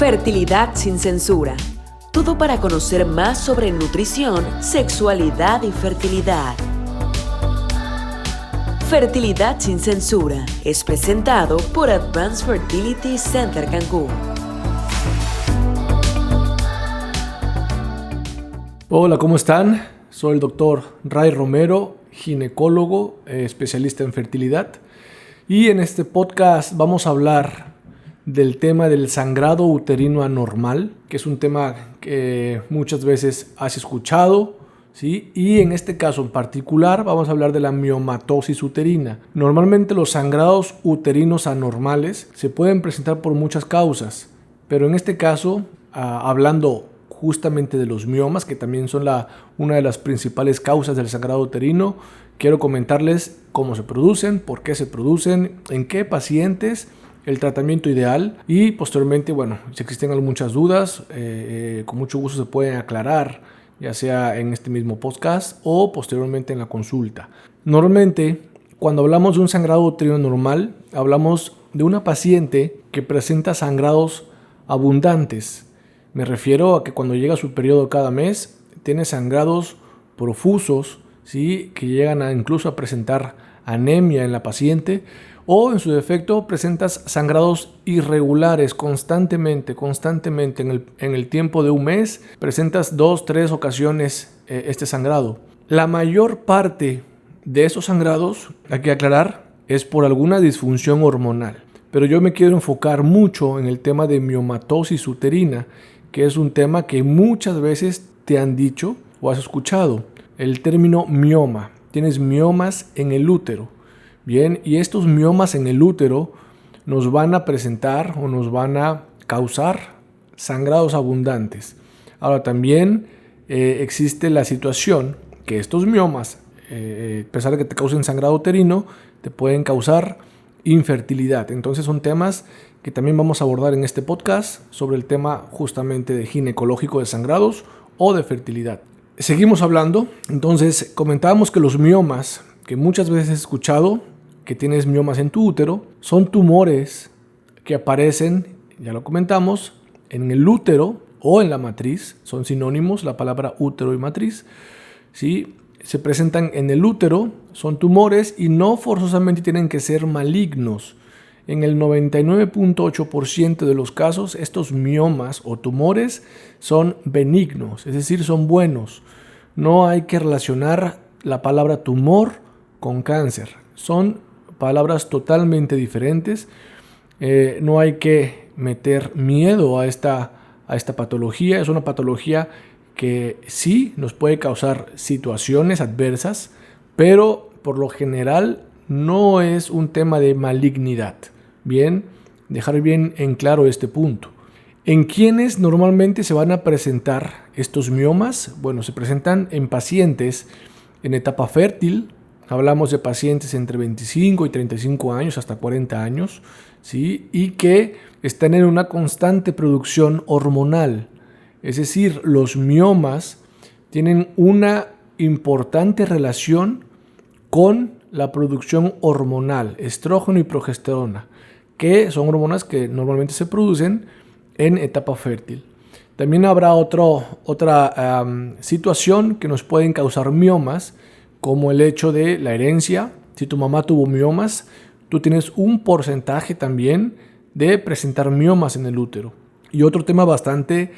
Fertilidad sin censura. Todo para conocer más sobre nutrición, sexualidad y fertilidad. Fertilidad sin censura es presentado por Advanced Fertility Center Cancún. Hola, ¿cómo están? Soy el doctor Ray Romero, ginecólogo, especialista en fertilidad. Y en este podcast vamos a hablar del tema del sangrado uterino anormal, que es un tema que muchas veces has escuchado, ¿sí? Y en este caso en particular vamos a hablar de la miomatosis uterina. Normalmente los sangrados uterinos anormales se pueden presentar por muchas causas, pero en este caso, hablando justamente de los miomas, que también son una de las principales causas del sangrado uterino, quiero comentarles cómo se producen, por qué se producen, en qué pacientes, el tratamiento ideal y posteriormente, bueno, si existen muchas dudas, con mucho gusto se pueden aclarar, ya sea en este mismo podcast o posteriormente en la consulta. Normalmente, cuando hablamos de un sangrado uterino normal, hablamos de una paciente que presenta sangrados abundantes. Me refiero a que cuando llega su periodo cada mes, tiene sangrados profusos, ¿sí? Que llegan incluso a presentar anemia en la paciente, o en su defecto presentas sangrados irregulares constantemente en el tiempo de un mes, presentas 2-3 ocasiones este sangrado. La mayor parte de esos sangrados, hay que aclarar, es por alguna disfunción hormonal, pero yo me quiero enfocar mucho en el tema de miomatosis uterina, que es un tema que muchas veces te han dicho o has escuchado, el término mioma. Tienes miomas en el útero. Bien, y estos miomas en el útero nos van a presentar o nos van a causar sangrados abundantes. Ahora también existe la situación que estos miomas, a pesar de que te causen sangrado uterino, te pueden causar infertilidad. Entonces son temas que también vamos a abordar en este podcast sobre el tema justamente de ginecológico de sangrados o de fertilidad. Seguimos hablando, entonces comentábamos que los miomas, que muchas veces he escuchado que tienes miomas en tu útero, son tumores que aparecen, ya lo comentamos, en el útero o en la matriz, son sinónimos la palabra útero y matriz, ¿sí? Se presentan en el útero, son tumores y no forzosamente tienen que ser malignos. En el 99.8% de los casos, estos miomas o tumores son benignos, es decir, son buenos. No hay que relacionar la palabra tumor con cáncer. Son palabras totalmente diferentes. No hay que meter miedo a esta patología. Es una patología que sí nos puede causar situaciones adversas, pero por lo general no es un tema de malignidad. Bien, dejar bien en claro este punto. ¿En quiénes normalmente se van a presentar estos miomas? Bueno, se presentan en pacientes en etapa fértil. Hablamos de pacientes entre 25 y 35 años hasta 40 años, ¿sí? Y que están en una constante producción hormonal. Es decir, los miomas tienen una importante relación con la producción hormonal, estrógeno y progesterona, que son hormonas que normalmente se producen en etapa fértil. También habrá otra situación que nos pueden causar miomas, como el hecho de la herencia. Si tu mamá tuvo miomas, tú tienes un porcentaje también de presentar miomas en el útero. Y otro tema bastante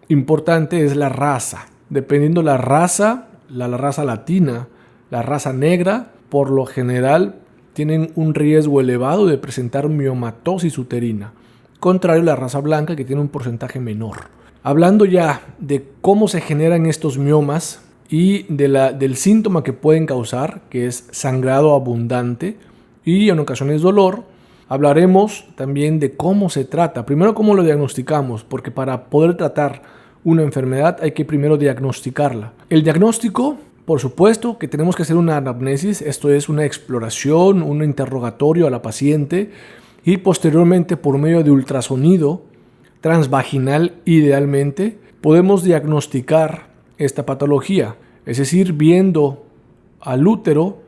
importante es la raza. Dependiendo la raza latina, la raza negra, por lo general tienen un riesgo elevado de presentar miomatosis uterina, contrario a la raza blanca, que tiene un porcentaje menor. Hablando ya de cómo se generan estos miomas y del síntoma que pueden causar, que es sangrado abundante y en ocasiones dolor, hablaremos también de cómo se trata. Primero, cómo lo diagnosticamos, porque para poder tratar una enfermedad hay que primero diagnosticarla. El diagnóstico, por supuesto que tenemos que hacer una anamnesis, esto es una exploración, un interrogatorio a la paciente, y posteriormente por medio de ultrasonido transvaginal idealmente podemos diagnosticar esta patología, es decir, viendo al útero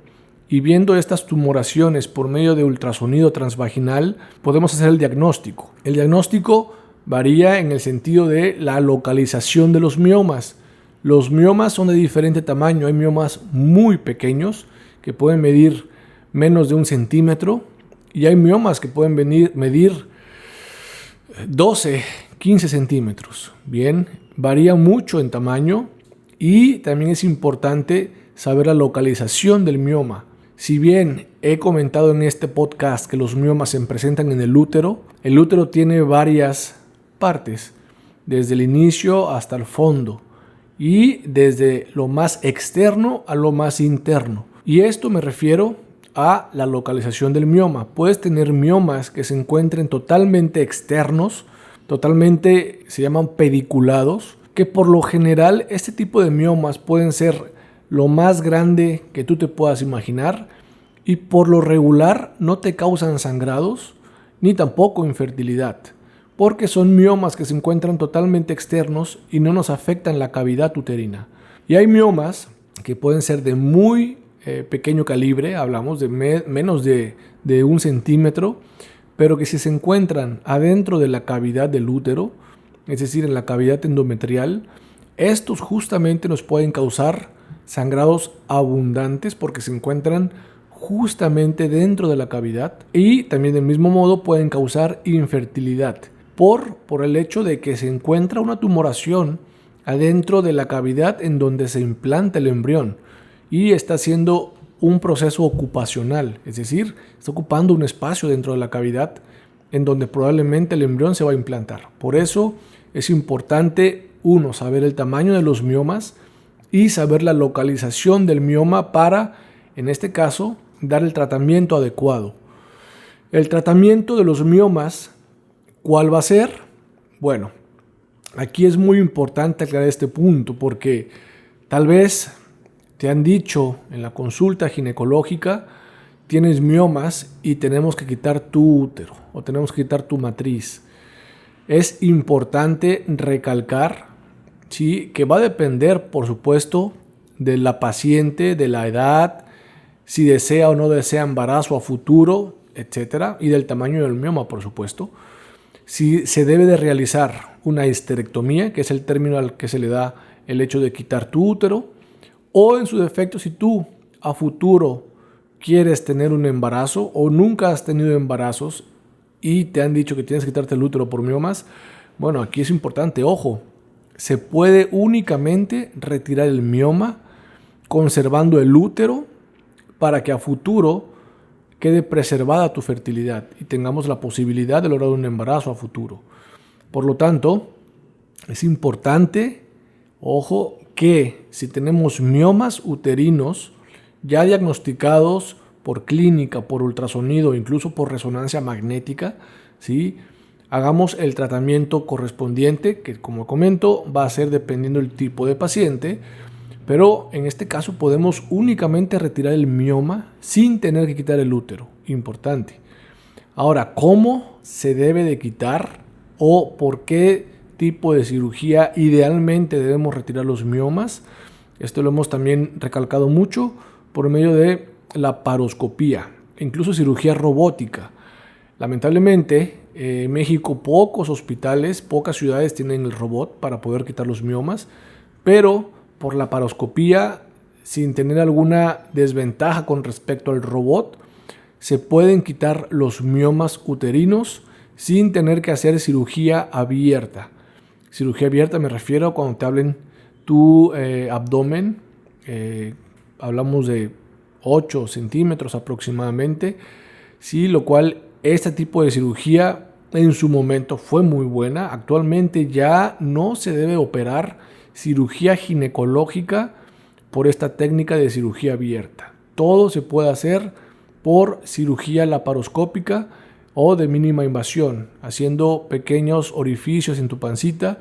y viendo estas tumoraciones por medio de ultrasonido transvaginal podemos hacer el diagnóstico. El diagnóstico Varía en el sentido de la localización de los miomas. Los miomas son de diferente tamaño. Hay miomas muy pequeños que pueden medir menos de 1 centímetro y hay miomas que pueden medir 12, 15 centímetros. Bien, varía mucho en tamaño y también es importante saber la localización del mioma. Si bien he comentado en este podcast que los miomas se presentan en el útero tiene varias partes, desde el inicio hasta el fondo y desde lo más externo a lo más interno. Y esto me refiero a la localización del mioma. Puedes tener miomas que se encuentren totalmente externos, se llaman pediculados, que por lo general este tipo de miomas pueden ser lo más grande que tú te puedas imaginar y por lo regular no te causan sangrados ni tampoco infertilidad, porque son miomas que se encuentran totalmente externos y no nos afectan la cavidad uterina. Y hay miomas que pueden ser de muy pequeño calibre, hablamos de menos de 1 centímetro, pero que si se encuentran adentro de la cavidad del útero, es decir, en la cavidad endometrial, estos justamente nos pueden causar sangrados abundantes porque se encuentran justamente dentro de la cavidad y también del mismo modo pueden causar infertilidad por el hecho de que se encuentra una tumoración adentro de la cavidad en donde se implanta el embrión y está haciendo un proceso ocupacional, es decir, está ocupando un espacio dentro de la cavidad en donde probablemente el embrión se va a implantar. Por eso es importante, saber el tamaño de los miomas y saber la localización del mioma para, en este caso, dar el tratamiento adecuado. El tratamiento de los miomas, ¿cuál va a ser? Bueno, aquí es muy importante aclarar este punto porque tal vez te han dicho en la consulta ginecológica, tienes miomas y tenemos que quitar tu útero o tenemos que quitar tu matriz. Es importante recalcar, ¿sí?, que va a depender, por supuesto, de la paciente, de la edad, si desea o no desea embarazo a futuro, etcétera, y del tamaño del mioma, por supuesto. Si se debe de realizar una histerectomía, que es el término al que se le da el hecho de quitar tu útero, o en su defecto, si tú a futuro quieres tener un embarazo o nunca has tenido embarazos y te han dicho que tienes que quitarte el útero por miomas, bueno, aquí es importante, ojo, se puede únicamente retirar el mioma conservando el útero para que a futuro quede preservada tu fertilidad y tengamos la posibilidad de lograr un embarazo a futuro. Por lo tanto, es importante, ojo, que si tenemos miomas uterinos ya diagnosticados por clínica, por ultrasonido, incluso por resonancia magnética, ¿sí?, hagamos el tratamiento correspondiente, que como comento va a ser dependiendo del tipo de paciente, pero en este caso podemos únicamente retirar el mioma sin tener que quitar el útero, importante. Ahora, ¿cómo se debe de quitar o por qué tipo de cirugía idealmente debemos retirar los miomas? Esto lo hemos también recalcado mucho por medio de la paroscopía, incluso cirugía robótica. Lamentablemente, en México pocos hospitales, pocas ciudades tienen el robot para poder quitar los miomas, pero por la paroscopía, sin tener alguna desventaja con respecto al robot, se pueden quitar los miomas uterinos sin tener que hacer cirugía abierta. Cirugía abierta me refiero a cuando te hablen tu abdomen, hablamos de 8 centímetros aproximadamente, ¿sí?, lo cual este tipo de cirugía en su momento fue muy buena. Actualmente ya no se debe operar cirugía ginecológica por esta técnica de cirugía abierta. Todo se puede hacer por cirugía laparoscópica o de mínima invasión, haciendo pequeños orificios en tu pancita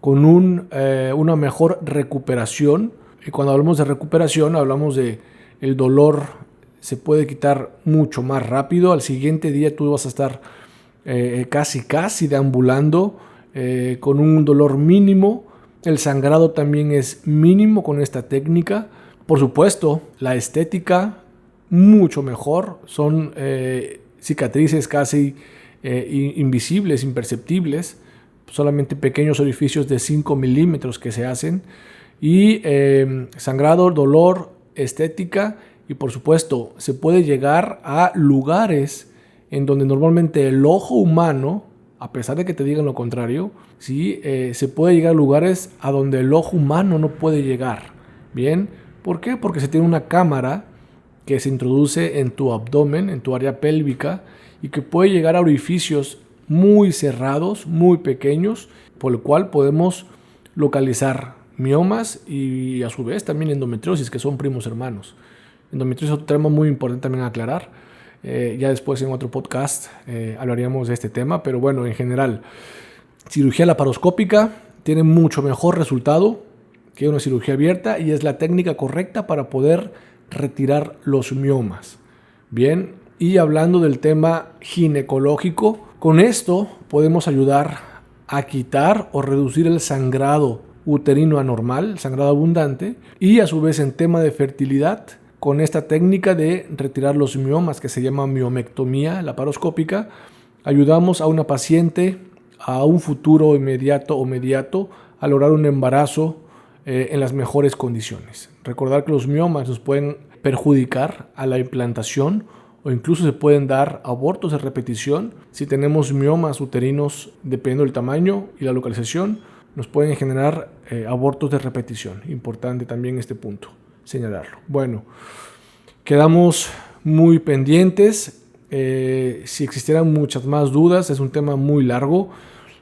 con una mejor recuperación. Y cuando hablamos de recuperación, hablamos de el dolor se puede quitar mucho más rápido. Al siguiente día tú vas a estar casi deambulando con un dolor mínimo. El sangrado también es mínimo con esta técnica. Por supuesto, la estética mucho mejor. Son cicatrices casi invisibles, imperceptibles, solamente pequeños orificios de 5 milímetros que se hacen, y sangrado, dolor, estética, y por supuesto se puede llegar a lugares en donde normalmente el ojo humano, a pesar de que te digan lo contrario, ¿sí? Se puede llegar a lugares a donde el ojo humano no puede llegar. Bien, ¿por qué? Porque se tiene una cámara que se introduce en tu abdomen, en tu área pélvica, y que puede llegar a orificios muy cerrados, muy pequeños, por lo cual podemos localizar miomas y a su vez también endometriosis, que son primos hermanos. Endometriosis es otro tema muy importante también a aclarar. Ya después en otro podcast hablaríamos de este tema, pero bueno, en general, cirugía laparoscópica tiene mucho mejor resultado que una cirugía abierta y es la técnica correcta para poder retirar los miomas. Bien, y hablando del tema ginecológico, con esto podemos ayudar a quitar o reducir el sangrado uterino anormal, sangrado abundante, y a su vez en tema de fertilidad, con esta técnica de retirar los miomas que se llama miomectomía laparoscópica, ayudamos a una paciente a un futuro inmediato o mediato a lograr un embarazo en las mejores condiciones. Recordar que los miomas nos pueden perjudicar a la implantación o incluso se pueden dar abortos de repetición. Si tenemos miomas uterinos, dependiendo del tamaño y la localización, nos pueden generar abortos de repetición. Importante también este punto, señalarlo. Bueno, quedamos muy pendientes. Si existieran muchas más dudas, es un tema muy largo.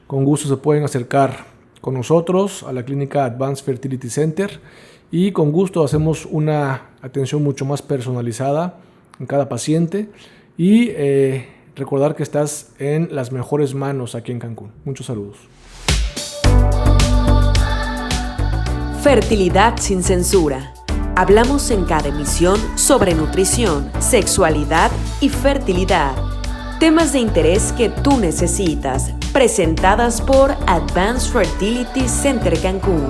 Con gusto se pueden acercar con nosotros a la clínica Advanced Fertility Center y con gusto hacemos una atención mucho más personalizada en cada paciente y recordar que estás en las mejores manos aquí en Cancún. Muchos saludos. Fertilidad sin censura. Hablamos en cada emisión sobre nutrición, sexualidad y fertilidad. Temas de interés que tú necesitas, presentadas por Advanced Fertility Center Cancún.